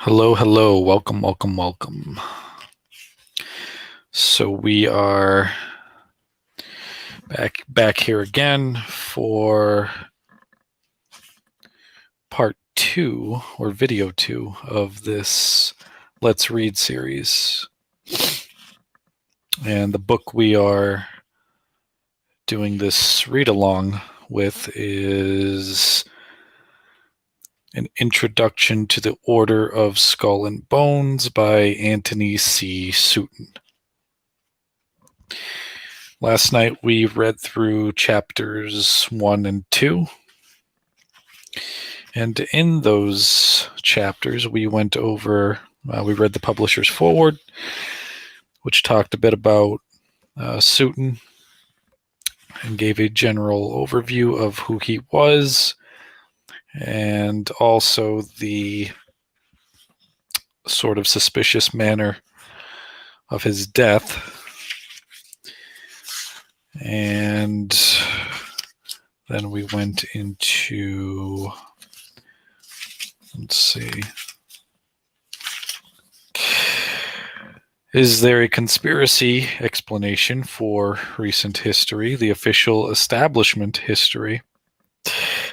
Hello, hello, welcome, welcome, welcome. So we are back here again for part 2 or video 2 of this Let's Read series. And the book we are doing this read along with is An Introduction to the Order of Skull and Bones by Antony C. Sutton. Last night we read through chapters 1 and 2. And in those chapters, we went over, we read the publisher's foreword, which talked a bit about Sutton and gave a general overview of who he was, and also the sort of suspicious manner of his death. And then we went into, let's see, is there a conspiracy explanation for recent history, the official establishment history,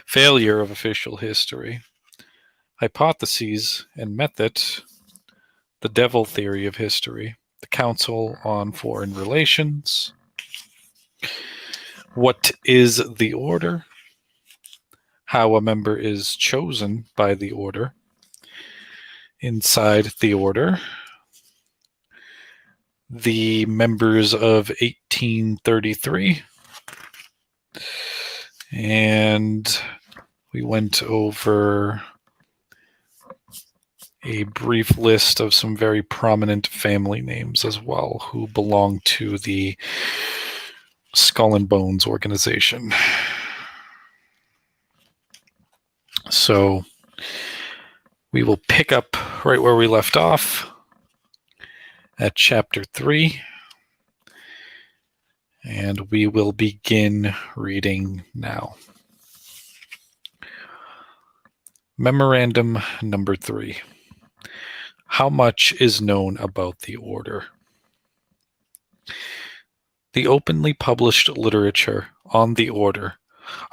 failure of official history, hypotheses and method, the devil theory of history, the Council on Foreign Relations, what is the order, how a member is chosen by the order, inside the order, the members of 1833, and we went over a brief list of some very prominent family names as well who belong to the Skull and Bones organization. So we will pick up right where we left off at chapter 3, and we will begin reading now. Memorandum number 3. How much is known about the order? The openly published literature on the order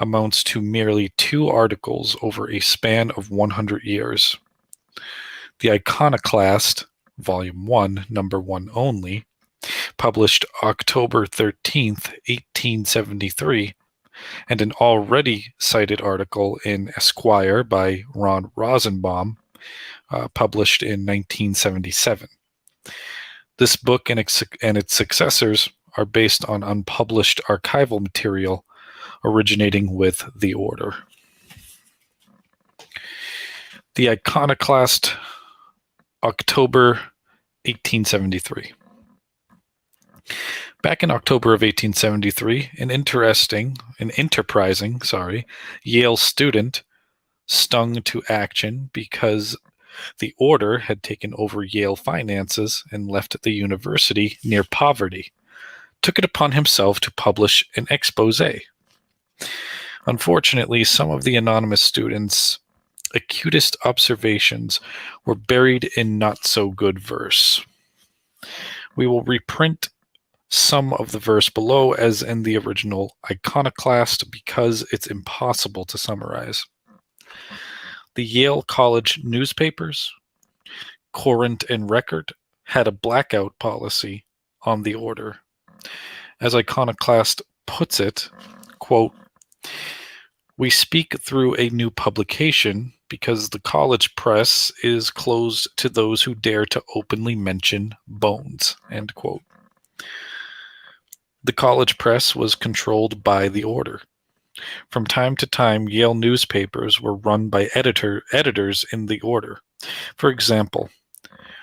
amounts to merely 2 articles over a span of 100 years. The Iconoclast, Volume 1, Number 1 only, published October 13th, 1873, and an already cited article in Esquire by Ron Rosenbaum, published in 1977. This book and its successors are based on unpublished archival material originating with the order. The Iconoclast, October 1873. Back in October of 1873, an enterprising Yale student stung to action because the order had taken over Yale finances and left the university near poverty, took it upon himself to publish an expose. Unfortunately, some of the anonymous students' acutest observations were buried in not-so-good verse. We will reprint some of the verse below as in the original Iconoclast because it's impossible to summarize. The Yale College newspapers, Courant and Record, had a blackout policy on the order. As Iconoclast puts it, quote, "We speak through a new publication because the college press is closed to those who dare to openly mention bones," end quote. The college press was controlled by the order. From time to time, Yale newspapers were run by editors in the order. For example,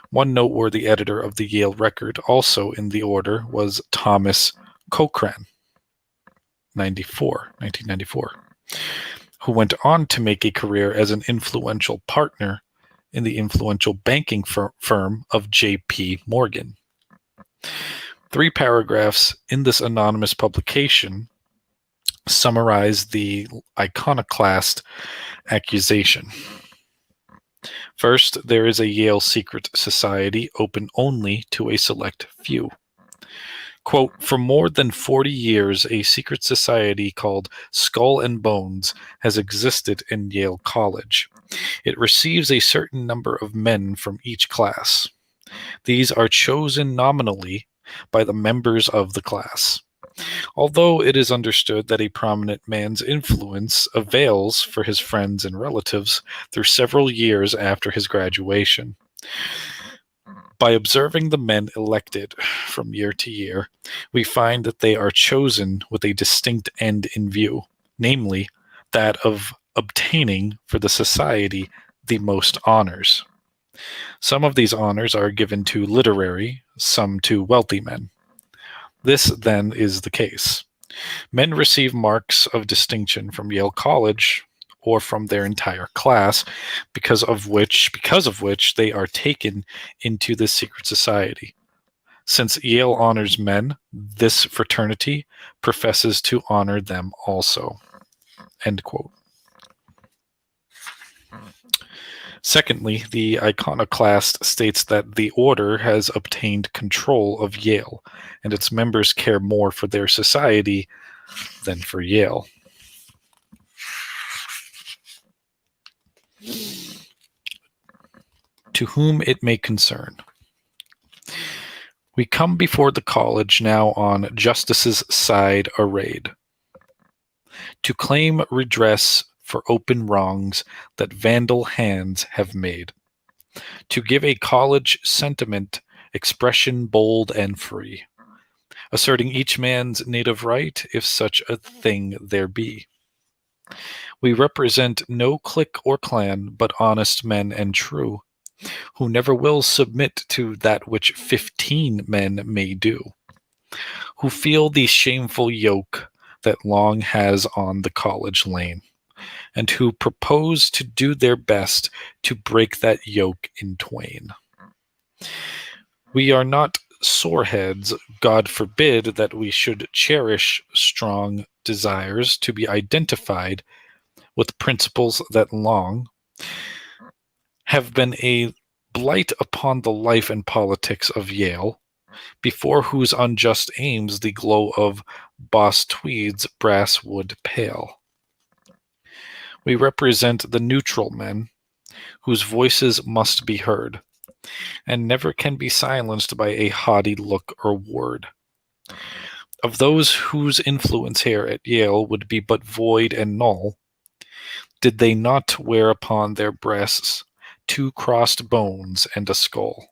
one noteworthy editor of the Yale Record, also in the order, was Thomas Cochrane, 1994, who went on to make a career as an influential partner in the influential banking firm of J.P. Morgan. 3 paragraphs in this anonymous publication summarize the Iconoclast accusation. First, there is a Yale secret society open only to a select few. Quote, for more than 40 years, a secret society called Skull and Bones has existed in Yale College. It receives a certain number of men from each class. These are chosen nominally by the members of the class. Although it is understood that a prominent man's influence avails for his friends and relatives through several years after his graduation. By observing the men elected from year to year, we find that they are chosen with a distinct end in view, namely, that of obtaining for the society the most honors. Some of these honors are given to literary, some to wealthy men. This, then, is the case. Men receive marks of distinction from Yale College or from their entire class, because of which they are taken into this secret society. Since Yale honors men, this fraternity professes to honor them also. End quote. Secondly, the iconoclast states that the order has obtained control of Yale, and its members care more for their society than for Yale. To whom it may concern. We come before the college now on justice's side arrayed, to claim redress for open wrongs that vandal hands have made, to give a college sentiment expression bold and free, asserting each man's native right, if such a thing there be. We represent no clique or clan, but honest men and true, who never will submit to that which 15 men may do, who feel the shameful yoke that long has on the college lain, and who propose to do their best to break that yoke in twain. We are not soreheads. God forbid that we should cherish strong desires to be identified with principles that long have been a blight upon the life and politics of Yale, before whose unjust aims the glow of Boss Tweed's brass would pale. We represent the neutral men, whose voices must be heard, and never can be silenced by a haughty look or word. Of those whose influence here at Yale would be but void and null, did they not wear upon their breasts 2 crossed bones and a skull.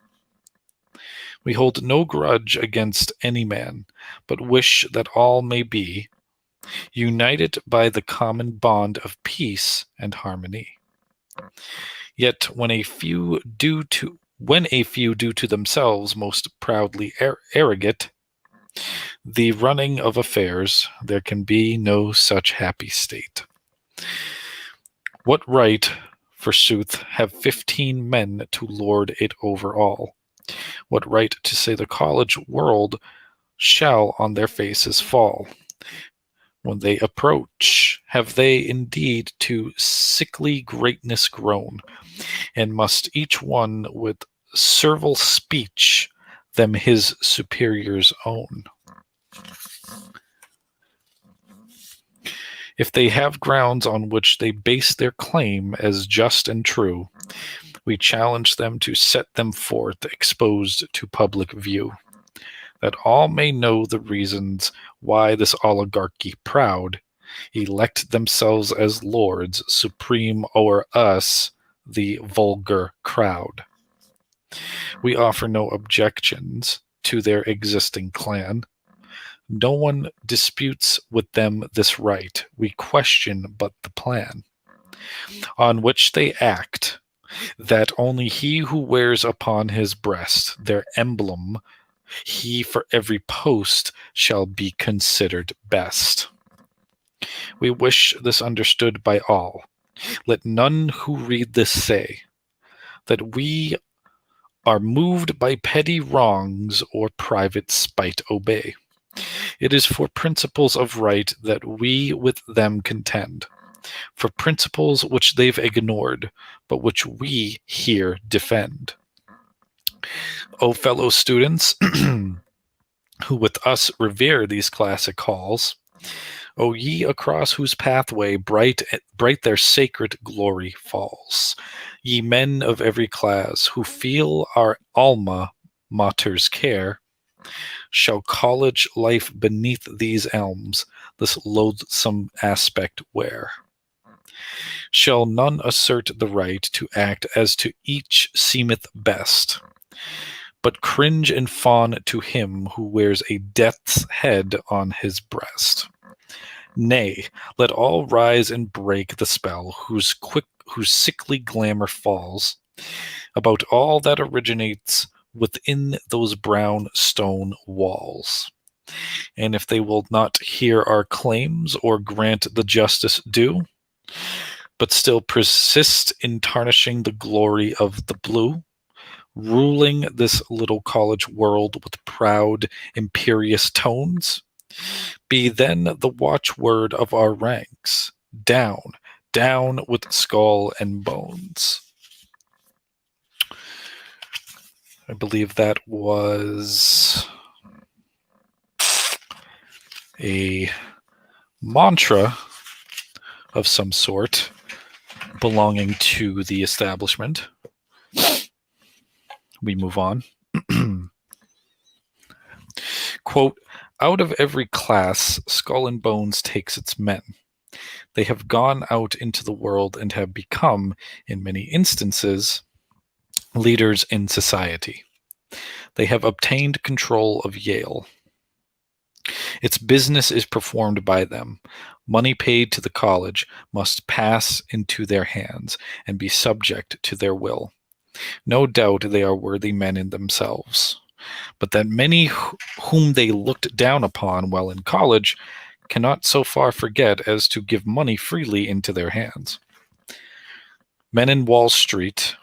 We hold no grudge against any man, but wish that all may be united by the common bond of peace and harmony. Yet when a few do to themselves most proudly arrogate the running of affairs, there can be no such happy state. What right, forsooth, have 15 men to lord it over all? What right to say the college world shall on their faces fall? When they approach, have they indeed to sickly greatness grown, and must each one with servile speech them his superiors own? If they have grounds on which they base their claim as just and true, we challenge them to set them forth exposed to public view, that all may know the reasons why this oligarchy proud elect themselves as lords supreme o'er us, the vulgar crowd. We offer no objections to their existing clan. No one disputes with them this right. We question but the plan on which they act, that only he who wears upon his breast their emblem, he for every post shall be considered best. We wish this understood by all. Let none who read this say that we are moved by petty wrongs or private spite obey. It is for principles of right that we with them contend, for principles which they've ignored, but which we here defend. O fellow students, who with us revere these classic halls, O ye across whose pathway bright their sacred glory falls, ye men of every class, who feel our alma mater's care, shall college life beneath these elms this loathsome aspect wear? Shall none assert the right to act as to each seemeth best, but cringe and fawn to him who wears a death's head on his breast? Nay, let all rise and break the spell whose sickly glamour falls about all that originates within those brown stone walls. And if they will not hear our claims or grant the justice due, but still persist in tarnishing the glory of the blue, ruling this little college world with proud, imperious tones, be then the watchword of our ranks, down, down with skull and bones. I believe that was a mantra of some sort belonging to the establishment. We move on. Quote, out of every class, Skull and Bones takes its men. They have gone out into the world and have become, in many instances, leaders in society. They have obtained control of Yale. Its business is performed by them. Money paid to the college must pass into their hands and be subject to their will. No doubt they are worthy men in themselves, but that many whom they looked down upon while in college cannot so far forget as to give money freely into their hands. Men in Wall Street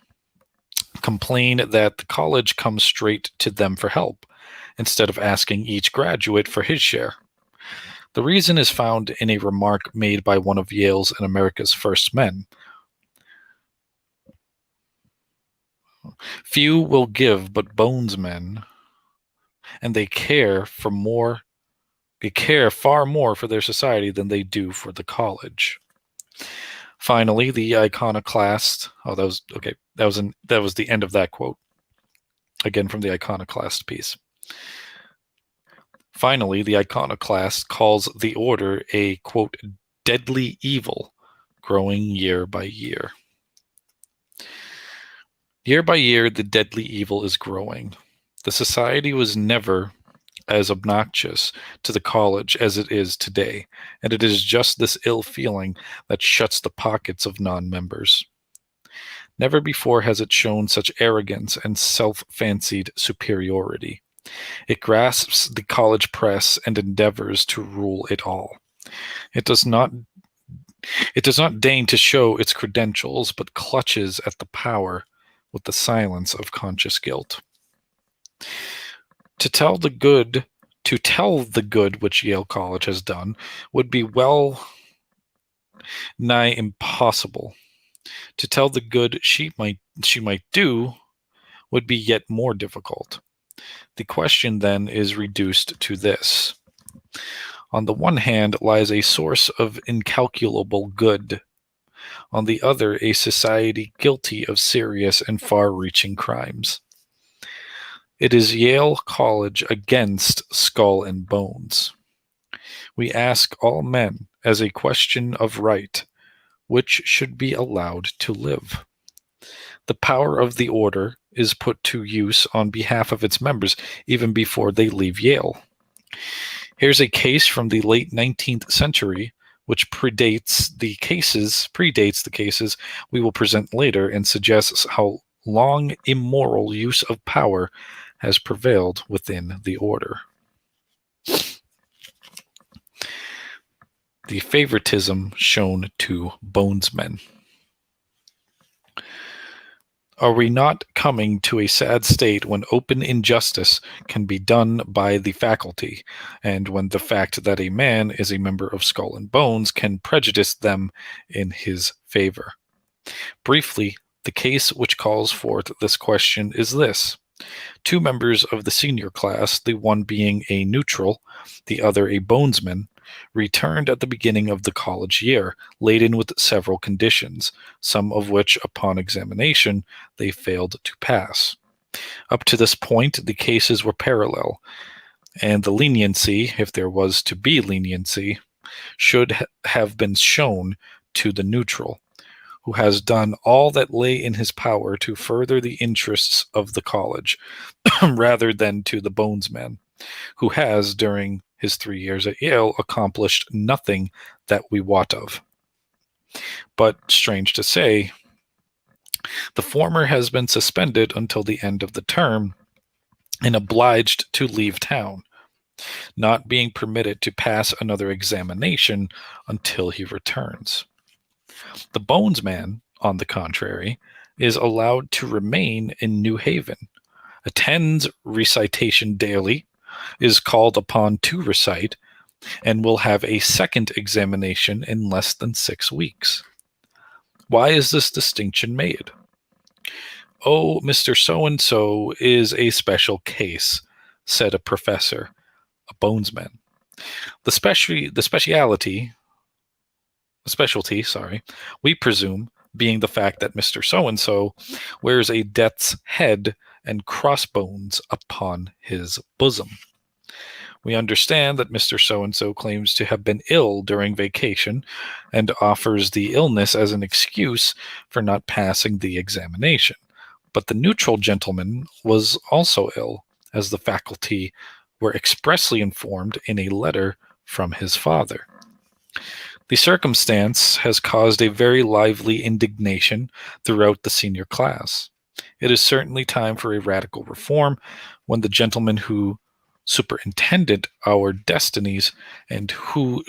complain that the college comes straight to them for help, instead of asking each graduate for his share. The reason is found in a remark made by one of Yale's and America's first men. Few will give but Bones men, and they care far more for their society than they do for the college. Finally, the iconoclast. Oh, that was okay. That was the end of that quote. Again from the iconoclast piece. Finally, the iconoclast calls the order a, quote, deadly evil, growing year by year. Year by year, the deadly evil is growing. The society was never as obnoxious to the college as it is today, and it is just this ill feeling that shuts the pockets of non-members. Never before has it shown such arrogance and self-fancied superiority. It grasps the college press and endeavors to rule it all. It does not deign to show its credentials, but clutches at the power with the silence of conscious guilt. To tell the good which Yale College has done would be well nigh impossible. To tell the good she might do would be yet more difficult. The question then is reduced to this. On the one hand lies a source of incalculable good. On the other, a society guilty of serious and far-reaching crimes. It is Yale College against Skull and Bones. We ask all men, as a question of right, which should be allowed to live. The power of the order is put to use on behalf of its members even before they leave Yale. Here's a case from the late 19th century which predates the cases we will present later and suggests how long immoral use of power has prevailed within the order. The favoritism shown to bonesmen. Are we not coming to a sad state when open injustice can be done by the faculty, and when the fact that a man is a member of Skull and Bones can prejudice them in his favor? Briefly, the case which calls forth this question is this. Two members of the senior class, the one being a neutral, the other a bonesman, returned at the beginning of the college year, laden with several conditions, some of which, upon examination, they failed to pass. Up to this point, the cases were parallel, and the leniency, if there was to be leniency, should have been shown to the neutral, who has done all that lay in his power to further the interests of the college, rather than to the bonesman, who has, during his 3 years at Yale, accomplished nothing that we wot of. But, strange to say, the former has been suspended until the end of the term and obliged to leave town, not being permitted to pass another examination until he returns. The bonesman, on the contrary, is allowed to remain in New Haven, attends recitation daily, is called upon to recite, and will have a second examination in less than 6 weeks. Why is this distinction made? Oh, Mr. So-and-so is a special case, said a professor, a bonesman. The specialty, we presume, being the fact that Mr. So-and-so wears a death's head and crossbones upon his bosom. We understand that Mr. So-and-so claims to have been ill during vacation and offers the illness as an excuse for not passing the examination. But the neutral gentleman was also ill, as the faculty were expressly informed in a letter from his father. The circumstance has caused a very lively indignation throughout the senior class. It is certainly time for a radical reform when the gentleman who superintended our destinies and who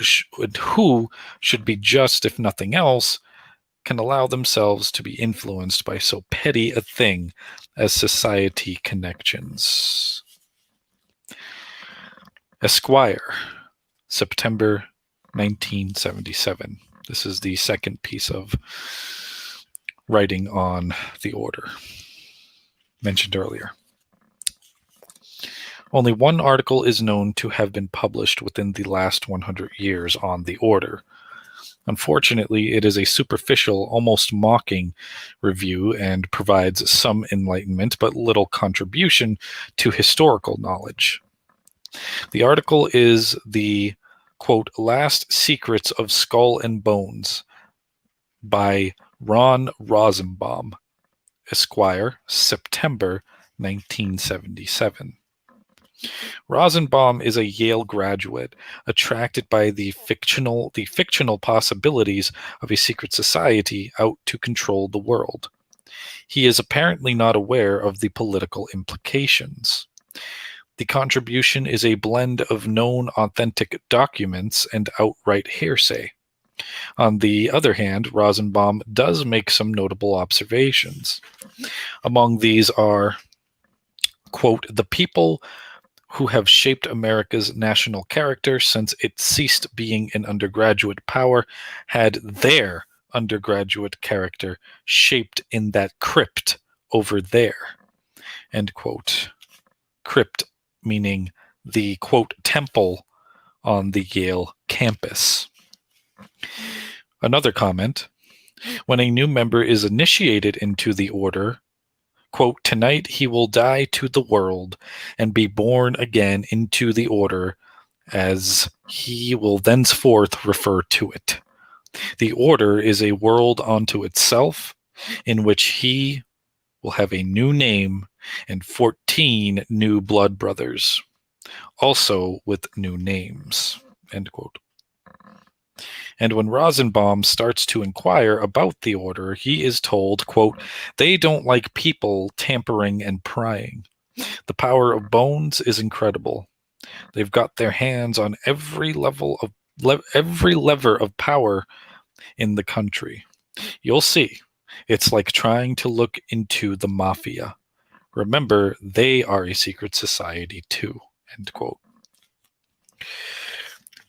should be just, if nothing else, can allow themselves to be influenced by so petty a thing as society connections. Esquire, September 1977. This is the second piece of writing on the order mentioned earlier. Only one article is known to have been published within the last 100 years on the order. Unfortunately, it is a superficial, almost mocking review and provides some enlightenment but little contribution to historical knowledge. The article is the, quote, Last Secrets of Skull and Bones by Ron Rosenbaum, Esquire, September 1977. Rosenbaum is a Yale graduate, attracted by the fictional possibilities of a secret society out to control the world. He is apparently not aware of the political implications. The contribution is a blend of known authentic documents and outright hearsay. On the other hand, Rosenbaum does make some notable observations. Among these are, quote, the people who have shaped America's national character since it ceased being an undergraduate power had their undergraduate character shaped in that crypt over there, end quote. Crypt meaning the, quote, temple on the Yale campus. Another comment, when a new member is initiated into the order, quote, tonight he will die to the world and be born again into the order as he will thenceforth refer to it. The order is a world unto itself in which he will have a new name and 14 new blood brothers, also with new names, end quote. And when Rosenbaum starts to inquire about the order, he is told, quote, they don't like people tampering and prying. The power of Bones is incredible. They've got their hands on every lever of power in the country. You'll see. It's like trying to look into the mafia. Remember, they are a secret society too. End quote.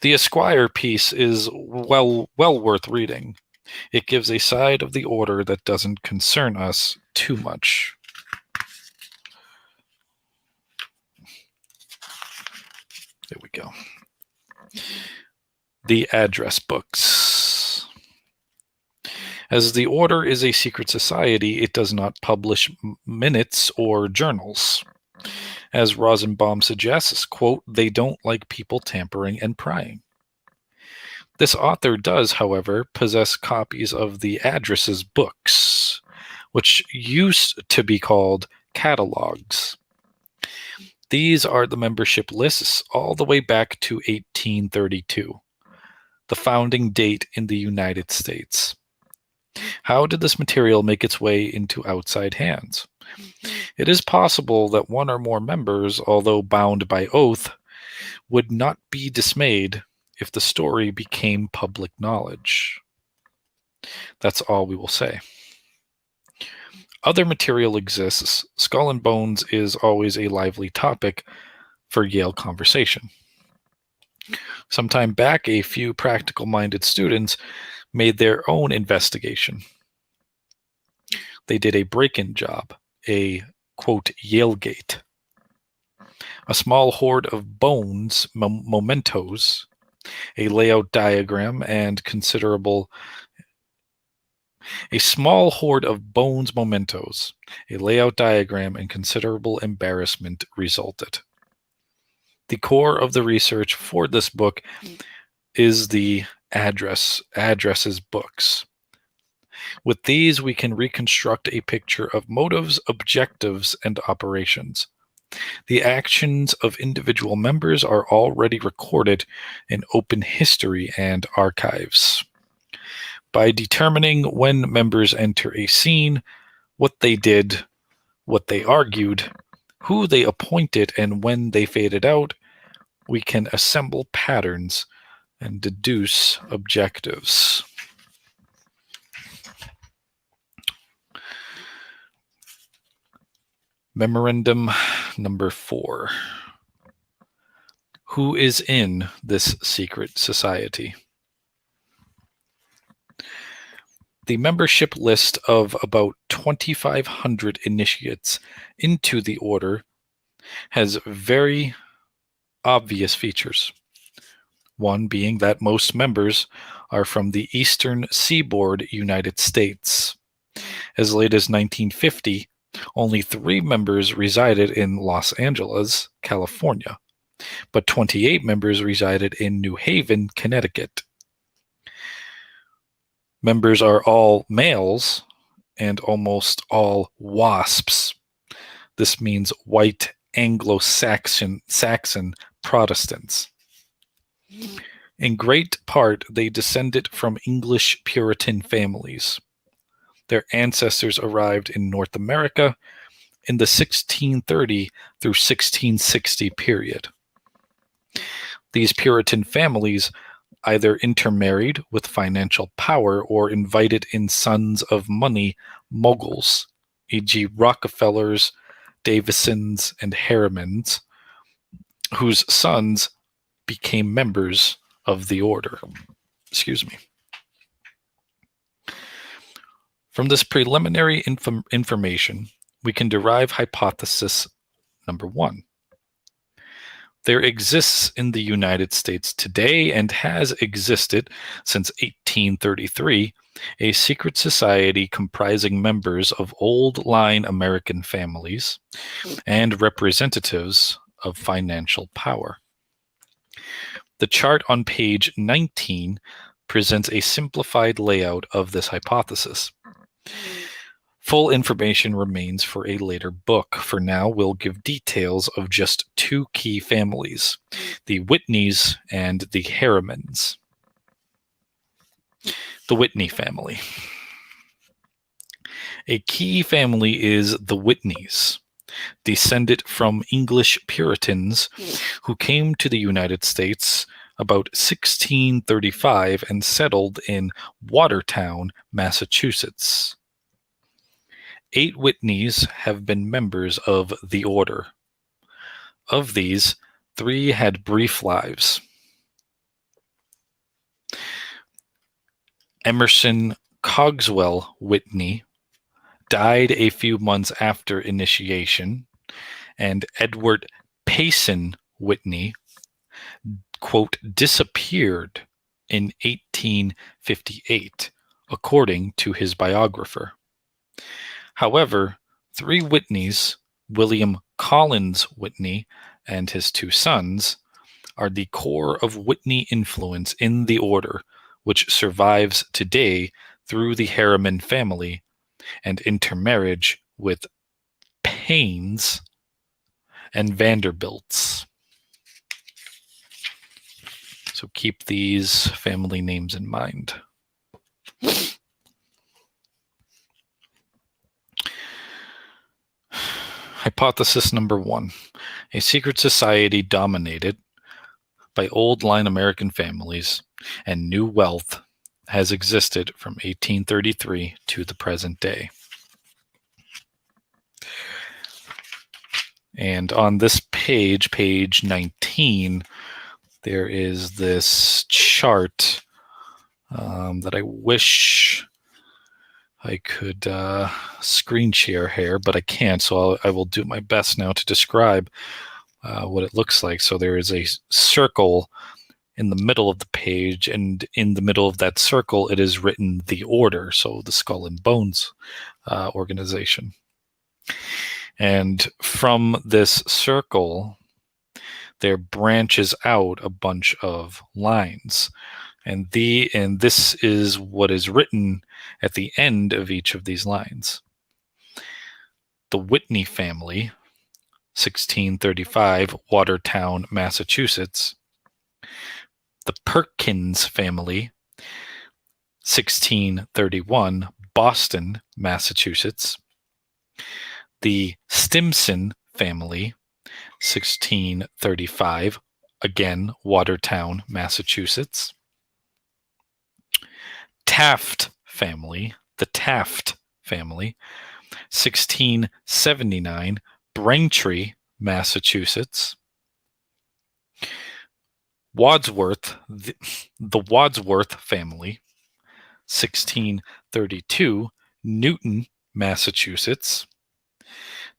The Esquire piece is well worth reading. It gives a side of the order that doesn't concern us too much. There we go. The address books. As the order is a secret society, it does not publish minutes or journals. As Rosenbaum suggests, quote, they don't like people tampering and prying. This author does, however, possess copies of the addresses books, which used to be called catalogs. These are the membership lists all the way back to 1832, the founding date in the United States. How did this material make its way into outside hands? It is possible that one or more members, although bound by oath, would not be dismayed if the story became public knowledge. That's all we will say. Other material exists. Skull and Bones is always a lively topic for Yale conversation. Sometime back, a few practical-minded students made their own investigation. They did a break-in job, a, quote, Yalegate. A small hoard of bones, mementos, a layout diagram, and considerable embarrassment resulted. The core of the research for this book is the addresses books. With these, we can reconstruct a picture of motives, objectives, and operations. The actions of individual members are already recorded in open history and archives. By determining when members enter a scene, what they did, what they argued, who they appointed, and when they faded out, we can assemble patterns and deduce objectives. Memorandum number 4. Who is in this secret society? The membership list of about 2,500 initiates into the order has very obvious features. One being that most members are from the eastern seaboard United States. As late as 1950, only 3 members resided in Los Angeles, California, but 28 members resided in New Haven, Connecticut. Members are all males and almost all WASPs. This means white Anglo-Saxon Protestants. In great part, they descended from English Puritan families. Their ancestors arrived in North America in the 1630 through 1660 period. These Puritan families either intermarried with financial power or invited in sons of money moguls, e.g. Rockefellers, Davisons, and Harrimans, whose sons became members of the order. Excuse me. From this preliminary information, we can derive hypothesis number 1. There exists in the United States today, and has existed since 1833, a secret society comprising members of old-line American families and representatives of financial power. The chart on page 19 presents a simplified layout of this hypothesis. Full information remains for a later book. For now, we'll give details of just 2 key families, the Whitneys and the Harrimans. The Whitney family. A key family is the Whitneys, descended from English Puritans who came to the United States about 1635 and settled in Watertown, Massachusetts. 8 Whitneys have been members of the order. Of these, 3 had brief lives. Emerson Cogswell Whitney died a few months after initiation, and Edward Payson Whitney, quote, disappeared in 1858, according to his biographer. However, 3 Whitneys, William Collins Whitney and his 2 sons, are the core of Whitney influence in the order, which survives today through the Harriman family and intermarriage with Paynes and Vanderbilts. So keep these family names in mind. Hypothesis number 1. A secret society dominated by old-line American families and new wealth has existed from 1833 to the present day. And on this page, page 19, there is this chart that I wish I could screen share here, but I can't, so I will do my best now to describe what it looks like. So there is a circle in the middle of the page, and in the middle of that circle, it is written the order, so the Skull and Bones organization. And from this circle, there branches out a bunch of lines. And this is what is written at the end of each of these lines. The Whitney family, 1635, Watertown, Massachusetts. The Perkins family, 1631, Boston, Massachusetts. The Stimson family, 1635, again, Watertown, Massachusetts. Taft family, the Taft family, 1679, Braintree, Massachusetts. Wadsworth, the Wadsworth family, 1632, Newton, Massachusetts.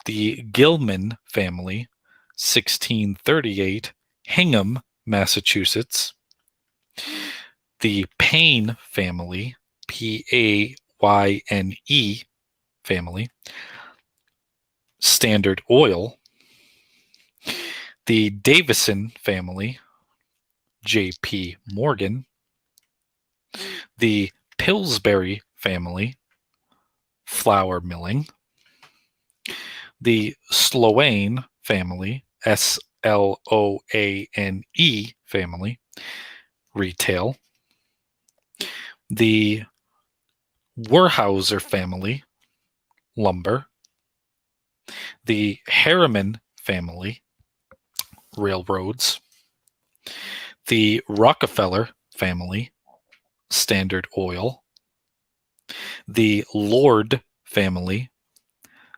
The Gilman family, 1638, Hingham, Massachusetts. The Payne family, Payne family, Standard Oil. The Davison family, J.P. Morgan. The Pillsbury family, flour milling. The Sloane family, Sloane family, retail. The Weyerhaeuser family, lumber. The Harriman family, railroads. The Rockefeller family, Standard Oil. The Lord family,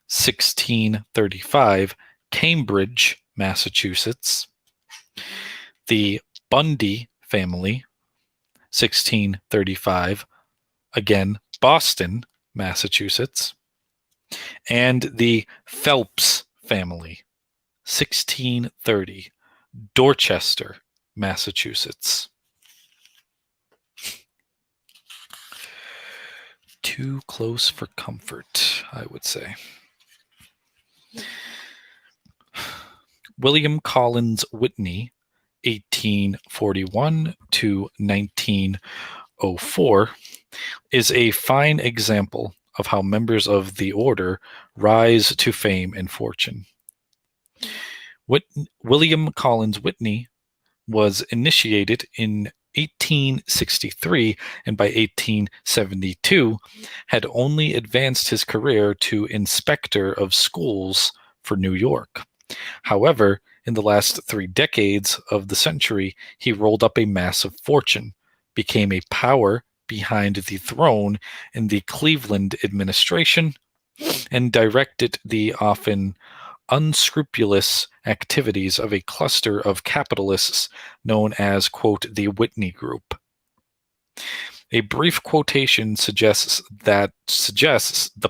1635, Cambridge, Massachusetts. The Bundy family, 1635, again, Boston, Massachusetts. And the Phelps family, 1630, Dorchester, Massachusetts. Too close for comfort, I would say. William Collins Whitney, 1841 to 1904, is a fine example of how members of the order rise to fame and fortune. William Collins Whitney was initiated in 1863, and by 1872 had only advanced his career to inspector of schools for New York. However, in the last 3 decades of the century, he rolled up a massive fortune, became a power behind the throne in the Cleveland administration, and directed the often unscrupulous activities of a cluster of capitalists known as, quote, the Whitney Group. A brief quotation suggests the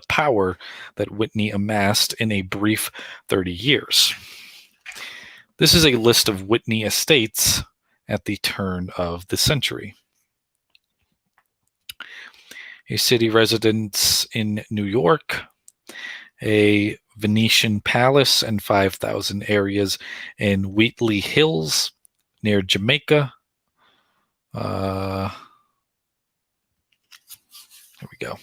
power that Whitney amassed in a brief 30 years. This is a list of Whitney estates at the turn of the century. A city residence in New York, a Venetian palace and 5,000 areas in Wheatley Hills near Jamaica. There we go.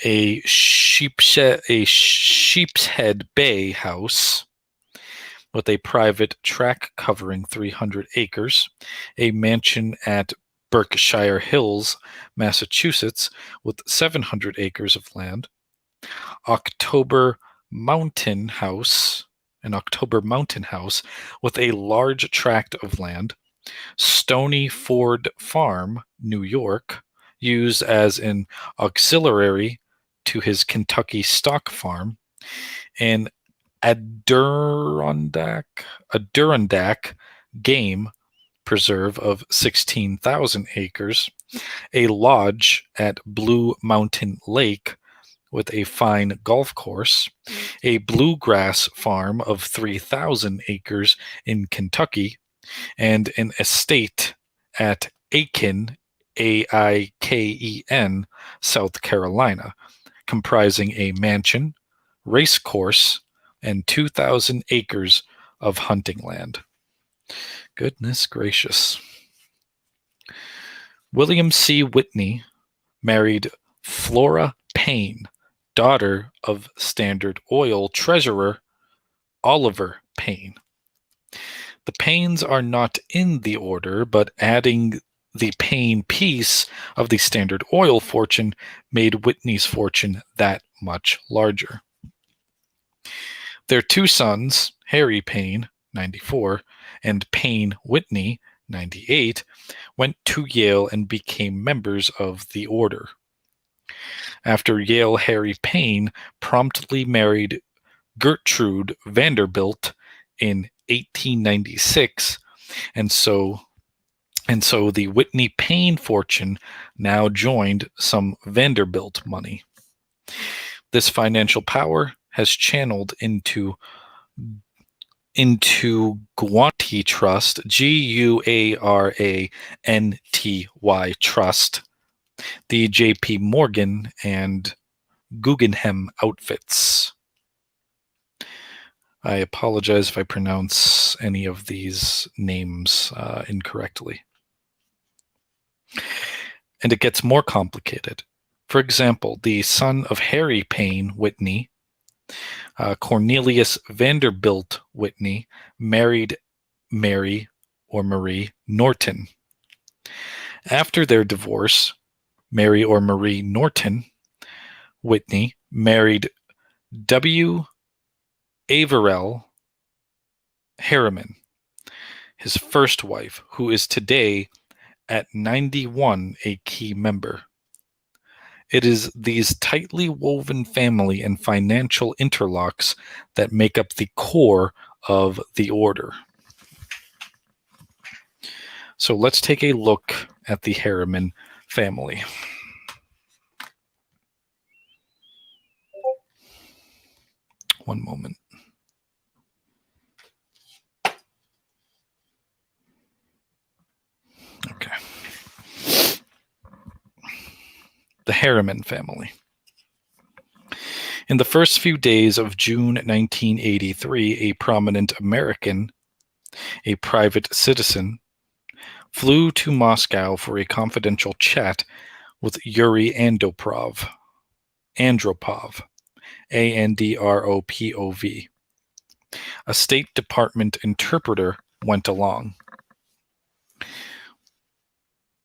A Sheepshead Bay house with a private track covering 300 acres, a mansion at Berkshire Hills, Massachusetts, with 700 acres of land, October Mountain House with a large tract of land, Stony Ford Farm, New York, used as an auxiliary to his Kentucky stock farm, and Adirondack Game Preserve of 16,000 acres, a lodge at Blue Mountain Lake with a fine golf course, a bluegrass farm of 3,000 acres in Kentucky, and an estate at Aiken, Aiken, South Carolina, comprising a mansion, race course, and 2,000 acres of hunting land. Goodness gracious. William C. Whitney married Flora Payne, daughter of Standard Oil treasurer Oliver Payne. The Paynes are not in the order, but adding the Payne piece of the Standard Oil fortune made Whitney's fortune that much larger. Their two sons, Harry Payne, 94, and Payne Whitney, 98, went to Yale and became members of the order. After Yale, Harry Payne promptly married Gertrude Vanderbilt in 1896, and so the Whitney Payne fortune now joined some Vanderbilt money. This financial power has channeled into Guaranty Trust, Guaranty Trust, the J.P. Morgan and Guggenheim outfits. I apologize if I pronounce any of these names incorrectly. And it gets more complicated. For example, the son of Harry Payne Whitney, Cornelius Vanderbilt Whitney, married Mary or Marie Norton. After their divorce, Mary or Marie Norton Whitney married W. Averell Harriman, his first wife, who is today at 91 a key member. It is these tightly woven family and financial interlocks that make up the core of the order. So let's take a look at the Harriman family. One moment. Okay. The Harriman family. In the first few days of June 1983, a prominent American, a private citizen, flew to Moscow for a confidential chat with Yuri Andropov, Andropov. A State Department interpreter went along.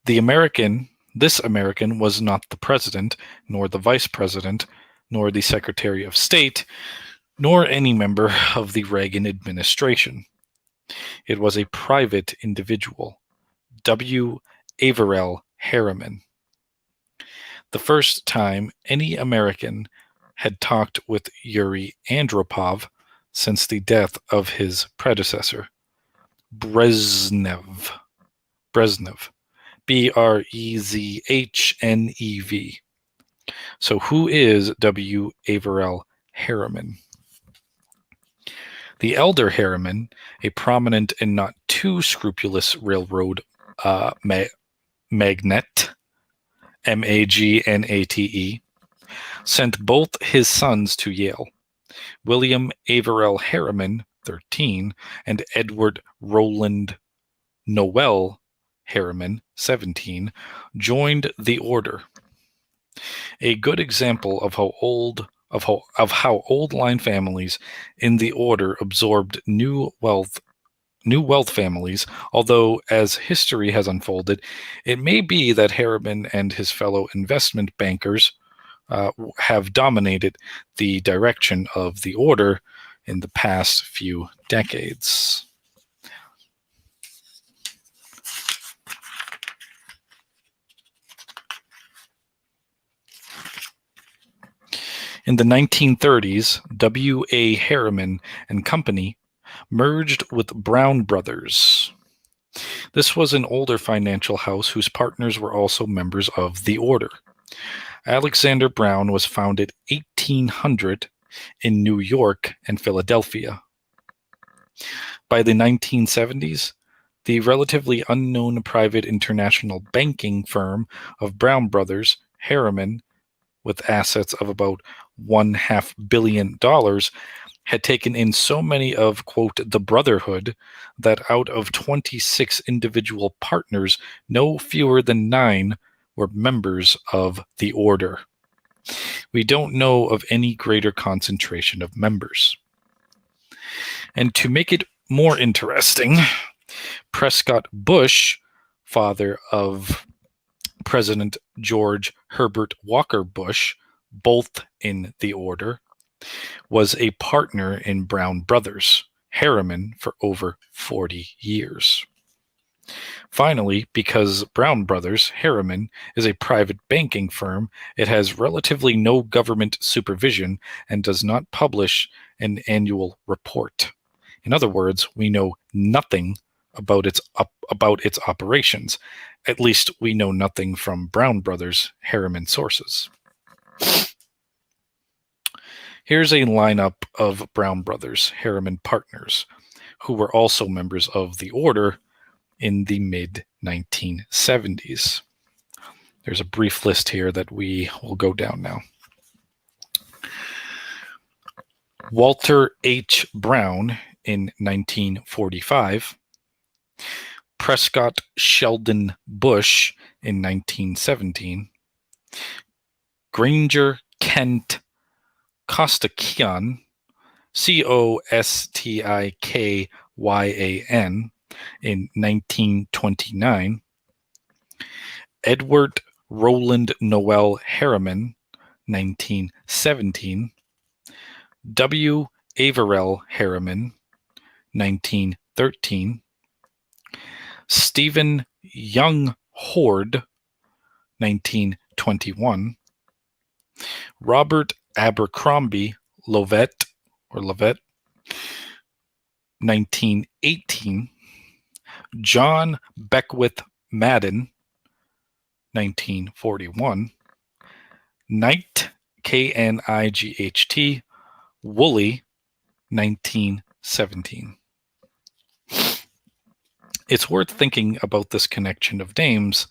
This American was not the president, nor the vice president, nor the Secretary of State, nor any member of the Reagan administration. It was a private individual, W. Averell Harriman. The first time any American had talked with Yuri Andropov since the death of his predecessor, Brezhnev. Brezhnev. So who is W. Averell Harriman? The elder Harriman, a prominent and not too scrupulous railroad magnate, Magnate, sent both his sons to Yale. William Averell Harriman, 13, and Edward Rowland Noel Harriman, 17, joined the order. A good example of how old line families in the order absorbed new wealth families, although as history has unfolded, it may be that Harriman and his fellow investment bankers have dominated the direction of the order in the past few decades. In the 1930s, W. A. Harriman and Company merged with Brown Brothers. This was an older financial house whose partners were also members of the order. Alexander Brown was founded 1800 in New York and Philadelphia. By the 1970s, the relatively unknown private international banking firm of Brown Brothers, Harriman, with assets of about $1.5 billion, had taken in so many of, quote, the Brotherhood, that out of 26 individual partners, no fewer than 9 were members of the order. We don't know of any greater concentration of members. And to make it more interesting, Prescott Bush, father of President George Herbert Walker Bush, both in the order, was a partner in Brown Brothers, Harriman, for over 40 years. Finally, because Brown Brothers, Harriman, is a private banking firm, it has relatively no government supervision and does not publish an annual report. In other words, we know nothing about its operations. At least we know nothing from Brown Brothers Harriman sources. Here's a lineup of Brown Brothers Harriman partners, who were also members of the order in the mid-1970s. There's a brief list here that we will go down now. Walter H. Brown in 1945. Prescott Sheldon Bush in 1917. Granger Kent Costikyan, Costikyan, in 1929. Edward Rowland Noel Harriman, 1917. W. Averell Harriman, 1913. Stephen Young Horde, 1921. Robert Abercrombie Lovett, 1918. John Beckwith Madden, 1941. Knight, Knight, Woolley, 1917. It's worth thinking about this connection of names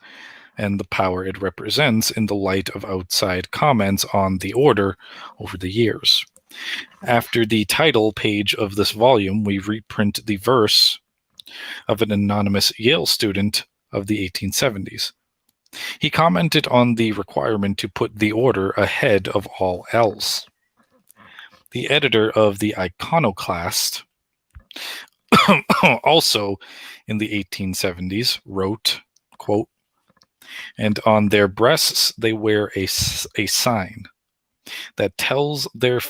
and the power it represents in the light of outside comments on the order over the years. After the title page of this volume, we reprint the verse of an anonymous Yale student of the 1870s. He commented on the requirement to put the order ahead of all else. The editor of the Iconoclast, also in the 1870s, wrote, quote, "And on their breasts they wear a sign that tells their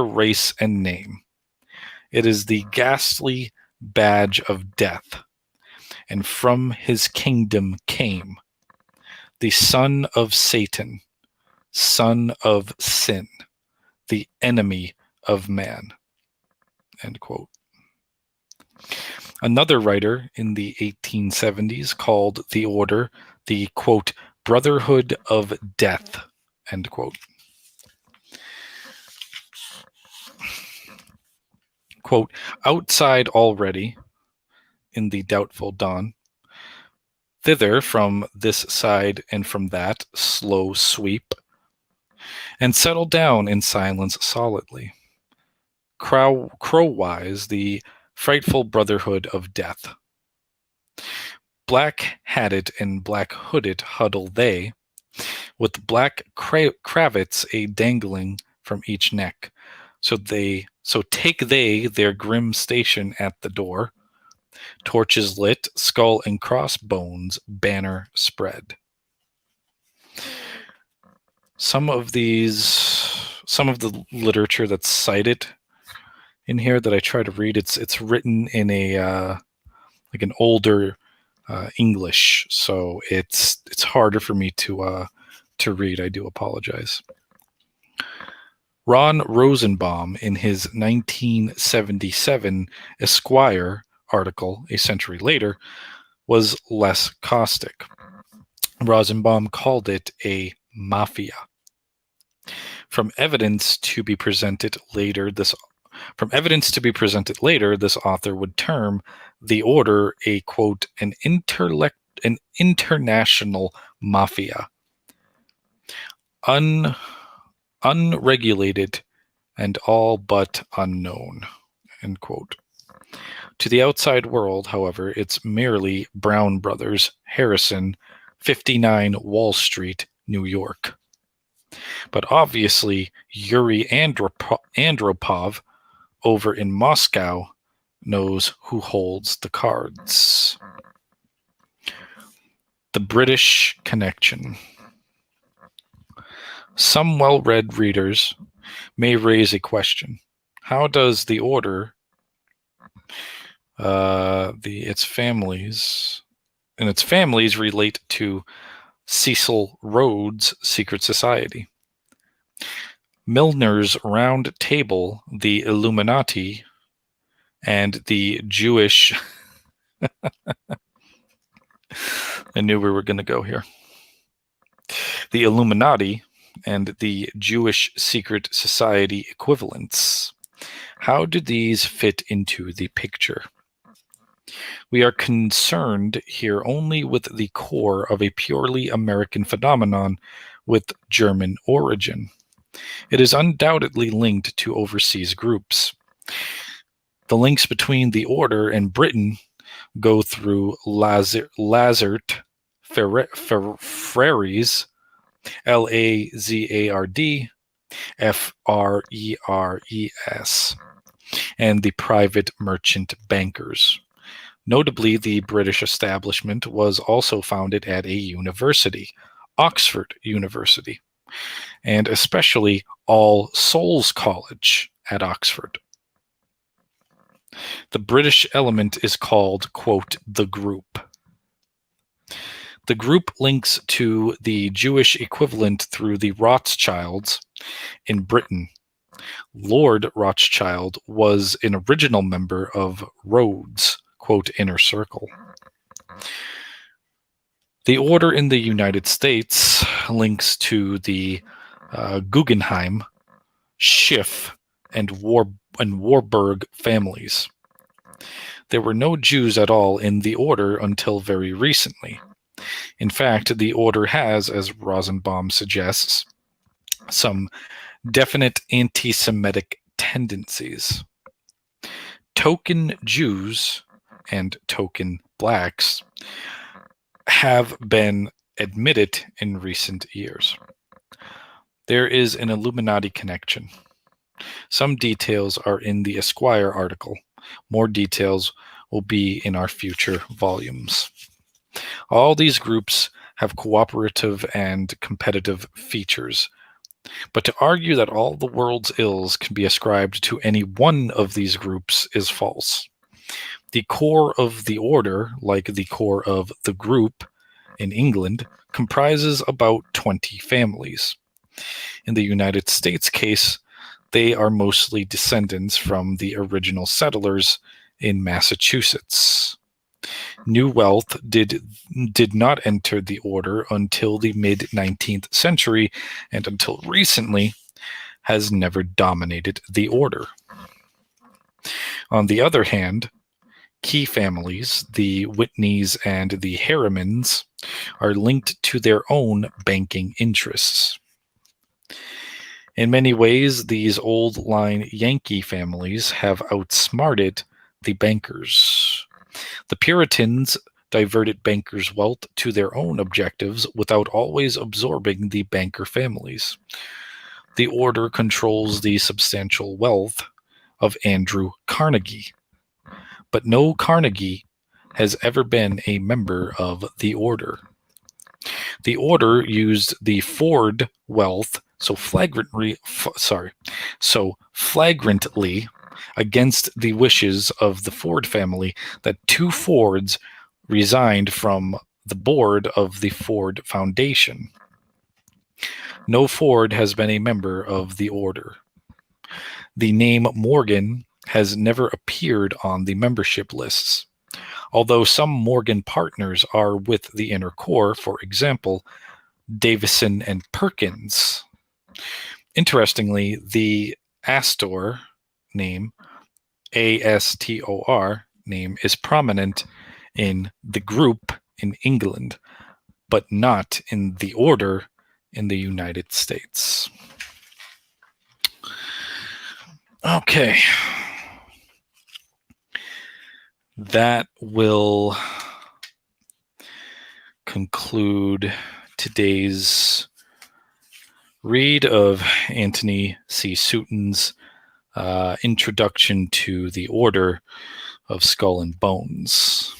race and name. It is the ghastly badge of death, and from his kingdom came the son of Satan, son of sin, the enemy of man, end quote. Another writer in the 1870s called the order the, quote, Brotherhood of Death, end quote. Quote, outside already, in the doubtful dawn, thither from this side and from that slow sweep, and settle down in silence solidly. Crow-wise, the frightful brotherhood of death. Black-hatted and black-hooded huddle they, with black cravats a dangling from each neck. So take they their grim station at the door, torches lit, skull and crossbones, banner spread. Some of the literature that's cited in here that I try to read, it's written in a like an older English, so it's harder for me to read. I do apologize. Ron Rosenbaum, in his 1977 Esquire article a century later, was less caustic. Rosenbaum called it a mafia. From evidence to be presented later, this author would term the order a, quote, an international mafia, unregulated and all but unknown, end quote. To the outside world, however, it's merely Brown Brothers, Harrison, 59 Wall Street, New York. But obviously, Yuri Andropov over in Moscow knows who holds the cards. The British connection. Some well-read readers may raise a question. How does the order, its families relate to Cecil Rhodes' secret society? Milner's Round Table, the Illuminati, and the Jewish... I knew we were going to go here. The Illuminati and the Jewish secret society equivalents. How do these fit into the picture? We are concerned here only with the core of a purely American phenomenon with German origin. It is undoubtedly linked to overseas groups. The links between the order and Britain go through Lazard Freres, Lazard Freres, and the private merchant bankers. Notably, the British establishment was also founded at a university, Oxford University, and especially All Souls College at Oxford. The British element is called, quote, the group. The group links to the Jewish equivalent through the Rothschilds in Britain. Lord Rothschild was an original member of Rhodes, quote, inner circle. The order in the United States links to the Guggenheim, Schiff, and Warburg families. There were no Jews at all in the order until very recently. In fact, the order has, as Rosenbaum suggests, some definite anti-Semitic tendencies. Token Jews and token blacks have been admitted in recent years. There is an Illuminati connection. Some details are in the Esquire article. More details will be in our future volumes. All these groups have cooperative and competitive features, but to argue that all the world's ills can be ascribed to any one of these groups is false. The core of the order, like the core of the group in England, comprises about 20 families. In the United States case, they are mostly descendants from the original settlers in Massachusetts. New wealth did not enter the order until the mid-19th century, and until recently has never dominated the order. On the other hand, key families, the Whitneys and the Harrimans, are linked to their own banking interests. In many ways, these old-line Yankee families have outsmarted the bankers. The Puritans diverted bankers' wealth to their own objectives without always absorbing the banker families. The order controls the substantial wealth of Andrew Carnegie, but no Carnegie has ever been a member of the order. The order used the Ford wealth so flagrantly against the wishes of the Ford family that 2 Fords resigned from the board of the Ford Foundation. No Ford has been a member of the order. The name Morgan has never appeared on the membership lists, although some Morgan partners are with the inner core, for example, Davison and Perkins. Interestingly, the Astor name, Astor name, is prominent in the group in England, but not in the order in the United States. Okay. That will conclude today's read of Antony C. Sutton's Introduction to the Order of Skull and Bones.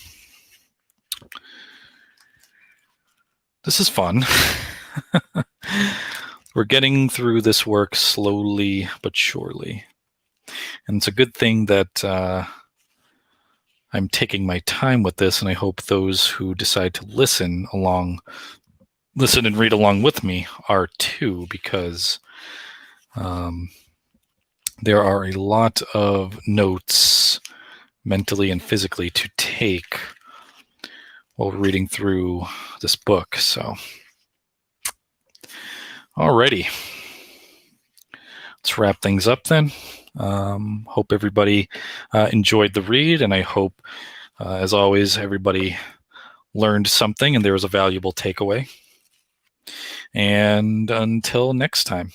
This is fun. We're getting through this work slowly but surely. And it's a good thing that I'm taking my time with this, and I hope those who decide to listen and read along with me are too, because there are a lot of notes mentally and physically to take while reading through this book. So, alrighty. Let's wrap things up then. Hope everybody enjoyed the read, and I hope, as always, everybody learned something and there was a valuable takeaway. And until next time,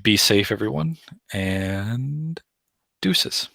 be safe, everyone, and deuces.